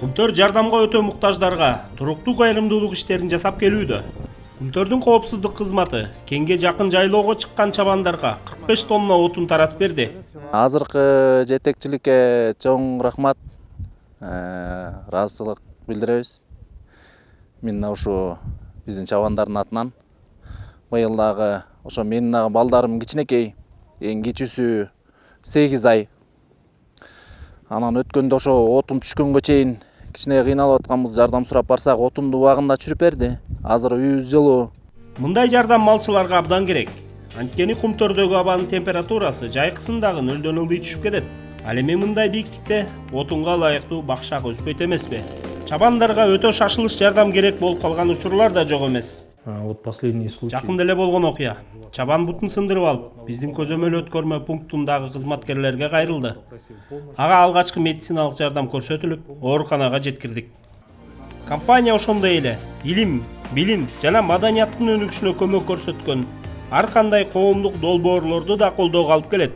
Күмтөр жардамга өтө муктаждарга туруктуу кайрымдуулук иштерин жасап келүүдө. Күмтөрдүн коопсуздук кызматы кеңге жакын жайлоого чыккан чабандарга 45 тонна отун таратып берди. Азыркы жетекчиликке чоң рахмат, ыраазычылык билдиребиз. Мен ушу биздин чабандардын атынан быйыл дагы ошо менин дагы балдарым кичинекей, эң кичүүсү 8 ай. Анан өткөндө ошо отун түшкөнгө чейин кичине кыйналып атканбыз, жардам сурап барсак отунду убагында чүрүп берди. Азыр үйүбүз жылуу. Мындай жардам малчыларга абдан керек. Анткени Кумтөрдөгү абанын температурасы жайкысын дагы нөлдөн ылдый түшүп кетет. Ал эми мындай бийиктикте отунга ылайыктуу бакшак өспөйт эмеспи? Чабандарга өтө шашылыш жардам керек болуп калган учурлар да жок эмес. Вот последний случай. Жакында эле болгон окуя. Чабан бутун сындырып алып, биздин көзөмөл өткөрмө пунктундагы кызматкерлерге кайрылды. Ага алгачкы медициналык жардам көрсөтүлүп, ооруканага жеткирдик. Компания ошондой эле илим, билим жана маданияттын өнүгүшүнө көмөк көрсөткөн ар кандай коомдук долбоорлорду да колдоого алып келет.